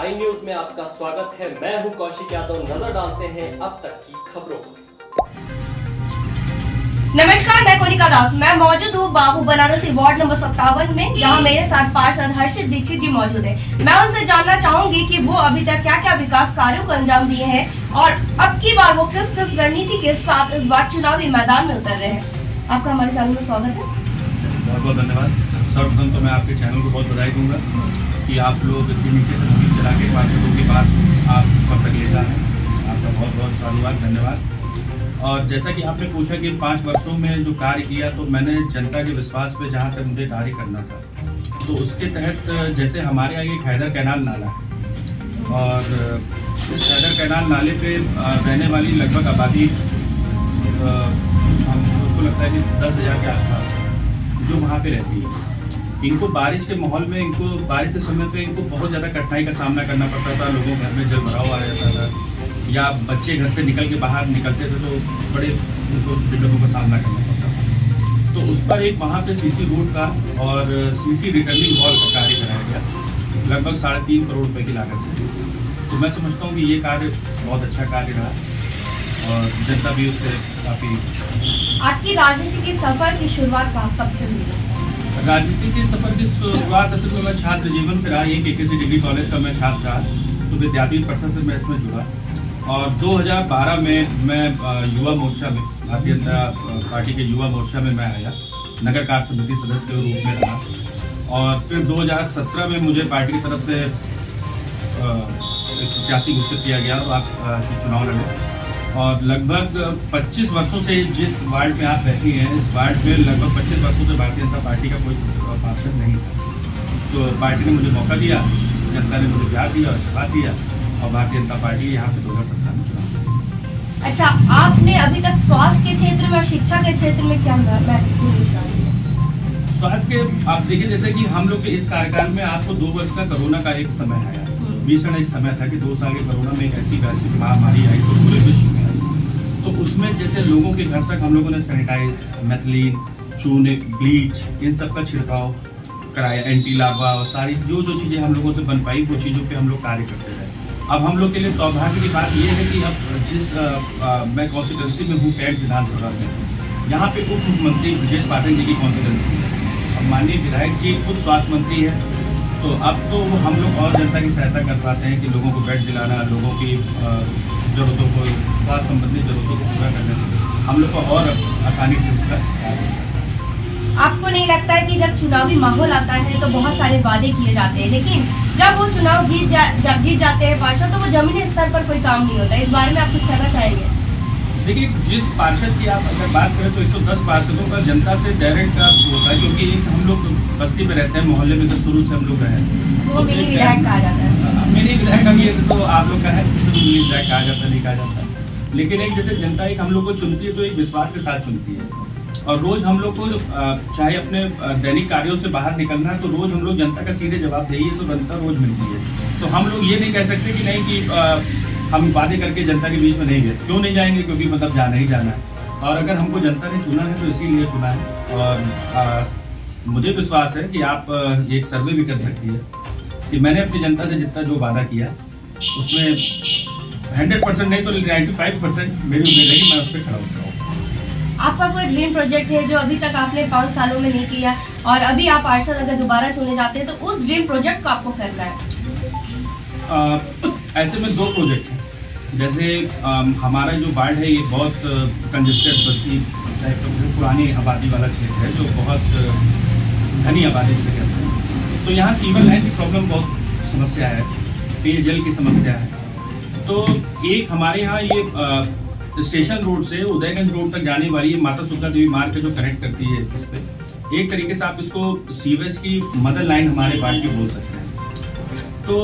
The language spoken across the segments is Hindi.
आई न्यूज में आपका स्वागत है। मैं हूं कौशिक यादव। नजर डालते हैं अब तक की खबरों पर। नमस्कार, मैं कोनिका दास। मैं मौजूद हूँ बाबू बनारसी वार्ड नंबर 57 में। यहाँ मेरे साथ पार्षद हर्षित दीक्षित जी मौजूद है। मैं उनसे जानना चाहूंगी कि वो अभी तक क्या क्या विकास कार्यों को अंजाम दिए हैं और अब की बार वो किस किस रणनीति के साथ इस बार चुनावी मैदान में उतर रहे हैं। आपका हमारे चैनल में स्वागत है। बहुत बहुत धन्यवाद। सर्वप्रथम तो मैं आपके चैनल को बहुत बधाई दूंगा कि आप लोग इतने नीचे से मुहिम चला के पार्षदों की बात आप कब तक ले जा रहे हैं। आपका बहुत बहुत साधुवाद, धन्यवाद। और जैसा कि आपने पूछा कि 5 वर्षों में जो कार्य किया, तो मैंने जनता के विश्वास पे जहाँ तक मुझे कार्य करना था, तो उसके तहत जैसे हमारे यहाँ एक हैदर कैनाल नाला है और इस हैदर कैनाल नाले पे रहने वाली लगभग आबादी हमको लगता है कि 10,000 के आसपास जो वहाँ पे रहती है। इनको बारिश के माहौल में, इनको बारिश के समय पे इनको बहुत ज़्यादा कठिनाई का सामना करना पड़ता था। लोगों घर में जल भराव आ जाता था या बच्चे घर से निकल के बाहर निकलते थे तो बड़े उनको दिक्कतों का सामना करना पड़ता था। तो उस पर एक वहाँ पे सीसी रोड का और सीसी रिटर्निंग वॉल का कार्य कराया गया लगभग 3.5 करोड़ रुपये की लागत से। तो मैं समझता हूँ कि ये कार्य बहुत अच्छा कार्य रहा और जनता भी उससे काफ़ी। आपकी राजनीति के सफर की शुरुआत कब से हुई? राजनीति के सफर की शुरुआत असल में मैं छात्र जीवन से रहा। ये KKC डिग्री कॉलेज का मैं छात्र रहा, तो विद्यार्थी परिषद से मैं इसमें जुड़ा और 2012 में मैं युवा मोर्चा में, भारतीय जनता पार्टी के युवा मोर्चा में मैं आया, नगर कार्य समिति सदस्य के रूप में रहा। और फिर 2017 में मुझे पार्टी की तरफ से प्रत्याशी घोषित किया गया और आप चुनाव लड़े। और लगभग 25 वर्षों से जिस वार्ड में आप रहती हैं, इस वार्ड में लगभग 25 वर्षों से भारतीय जनता पार्टी का कोई पार्षद नहीं था। तो पार्टी ने मुझे मौका दिया, जनता ने मुझे प्यार दिया और आशीर्वाद दिया और भारतीय जनता पार्टी यहाँ पे 2017 में चुनाव। अच्छा, आपने अभी तक स्वास्थ्य के क्षेत्र में और शिक्षा के क्षेत्र में क्या महत्वपूर्ण योगदान दिया? स्वास्थ्य के आप देखिए, जैसे कि हम लोग के इस कार्यकाल में आपको 2 वर्ष का कोरोना का एक समय आया, भीषण एक समय था कि 2 साल के कोरोना में एक ऐसी वैश्विक महामारी आई तो पूरे विश्व में आई। तो उसमें जैसे लोगों के घर तक हम लोगों ने सैनिटाइज, मेथिलीन, चूने, ब्लीच, इन सब का छिड़काव कराया, एंटी लार्वा और सारी जो चीज़ें हम लोगों से बन पाई वो चीज़ों पे हम लोग कार्य करते रहे। अब हम लोग के लिए सौभाग्य की बात ये है कि अब जिस मैं कॉन्स्टिट्यूंसी में हूँ, कैंट विधानसभा में, यहाँ पे उप मुख्यमंत्री ब्रजेश पाठक जी की कॉन्स्टिट्यूंसी है। अब माननीय विधायक जी खुद स्वास्थ्य मंत्री है, तो अब तो हम लोग और जनता की सहायता कर पाते हैं कि लोगों को बेड दिलाना, लोगों की जरूरतों को, स्वास्थ्य संबंधी जरूरतों को पूरा करने में हम लोग को और आसानी से उसका कार्य। आपको नहीं लगता है कि जब चुनावी माहौल आता है तो बहुत सारे वादे किए जाते हैं, लेकिन जब वो चुनाव जब जीत जाते हैं पार्षद, तो वो जमीनी स्तर पर कोई काम नहीं होता है? इस बारे में आप कुछ कहना चाहेंगे? देखिए, जिस पार्षद की आप अगर बात करें तो 110 पार्षदों का जनता से डायरेक्ट होता है, क्योंकि हम लोग बस्ती में रहते हैं, मोहल्ले में तो शुरू से हम लोग रहे हैं। वो मिनी विधायक कहा जाता है। मिनी विधायक अभी तो आप लोग का है, मिनी विधायक कहा जाता है, नहीं कहा जाता। लेकिन एक जैसे जनता एक हम लोग को चुनती है तो एक विश्वास के साथ चुनती है और रोज हम लोग को चाहे अपने दैनिक कार्यों से बाहर निकलना है तो रोज हम लोग जनता का सीधे जवाब देंगे तो जनता रोज मिलती है। तो हम लोग ये नहीं कह सकते कि नहीं कि हम वादे करके जनता के बीच में नहीं गए। क्यों नहीं जाएंगे? क्योंकि मतलब जाना ही जाना है और अगर हमको जनता ने चुना है तो इसीलिए चुना है। और मुझे विश्वास है कि आप एक सर्वे भी कर सकती है कि मैंने अपनी जनता से जितना जो वादा किया उसमें 100% नहीं तो 95% मेरी उम्मीद है कि मैं उस पर खड़ा उतरा हूँ। आपका कोई ड्रीम प्रोजेक्ट है जो अभी तक आपने 5 सालों में नहीं किया और अभी आप पार्षद अगर दोबारा चुने जाते हैं तो उस ड्रीम प्रोजेक्ट को आपको करना है? ऐसे में 2 प्रोजेक्ट हैं। जैसे हमारा जो वार्ड है ये बहुत कंजेस्टेड बस्ती पुरानी आबादी वाला क्षेत्र है जो बहुत घनी आबादी से कहते हैं। तो यहाँ सीवर लाइन की प्रॉब्लम बहुत समस्या है, पेयजल की समस्या है। तो एक हमारे यहाँ ये स्टेशन रोड से उदयगंज रोड तक जाने वाली ये माता सुधा देवी मार्ग जो कनेक्ट करती है, उस पर एक तरीके से आप इसको सीवेज की मदर लाइन हमारे वार्ड की बोल सकते हैं। तो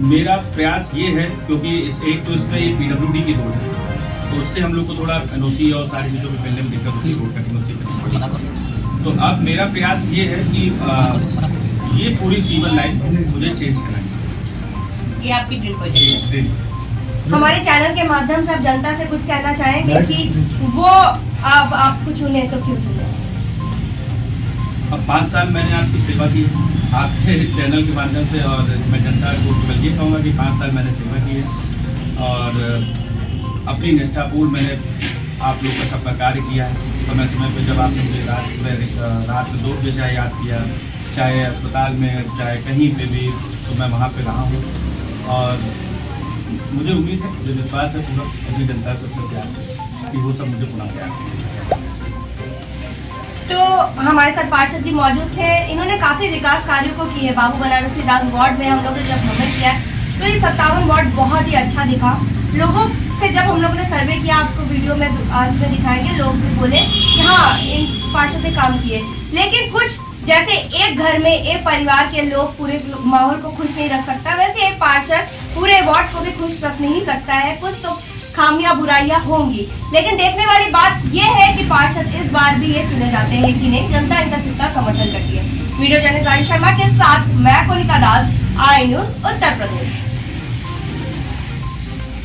मेरा प्रयास ये है, क्योंकि एक तो इसमें ये PWD की रोड है तो उससे हम लोग को थोड़ा NOC और सारी चीज़ों को मिलने में दिक्कत होती है, रोड कटिंग उससे करनी पड़ी। तो अब मेरा प्रयास ये है कि ये पूरी सीवर लाइन मुझे चेंज करानी है। ये आपकी ड्रीम प्रोजेक्ट है। हमारे चैनल के माध्यम से आप जनता से कुछ कहना चाहेंगे कि वो आपको चुने तो क्यों चुने? अब 5 साल मैंने आपकी सेवा की, आपके चैनल के माध्यम से, और मैं जनता को केवल ये कहूँगा कि 5 साल मैंने सेवा की है और अपनी निष्ठापूर्ण मैंने आप लोग का सबका कार्य किया है। समय समय पर जब आपने मुझे रात में 2 बजे चाहे याद किया, चाहे अस्पताल में, चाहे कहीं पे भी, तो मैं वहाँ पे रहा हूँ और मुझे उम्मीद है, मुझे विश्वास है पूरा अपनी जनता से प्यार कि वो सब मुझे पुनः प्यार करेंगे। तो हमारे साथ पार्षद जी मौजूद थे, इन्होंने काफी विकास कार्यों को की है। बाबू बनारसी दास वार्ड में हम लोगों ने जब भ्रमण किया तो ये 57 वार्ड बहुत ही अच्छा दिखा। लोगों से जब हम लोगों ने सर्वे किया, आपको वीडियो में आज में दिखाएंगे, लोग भी बोले कि हाँ इन पार्षद ने काम किए, लेकिन कुछ जैसे एक घर में एक परिवार के लोग पूरे माहौल को खुश नहीं रख सकता, वैसे एक पार्षद पूरे वार्ड को भी खुश रख नहीं सकता है। कुछ तो खामियां बुराइयां होंगी, लेकिन देखने वाली बात यह है कि पार्षद इस बार भी ये चुने जाते हैं कि नहीं, जनता इनका कितना समर्थन करती है। वीडियो जर्नलिस्ट रानी शर्मा के साथ मैं कोनिका दास, आई न्यूज उत्तर प्रदेश।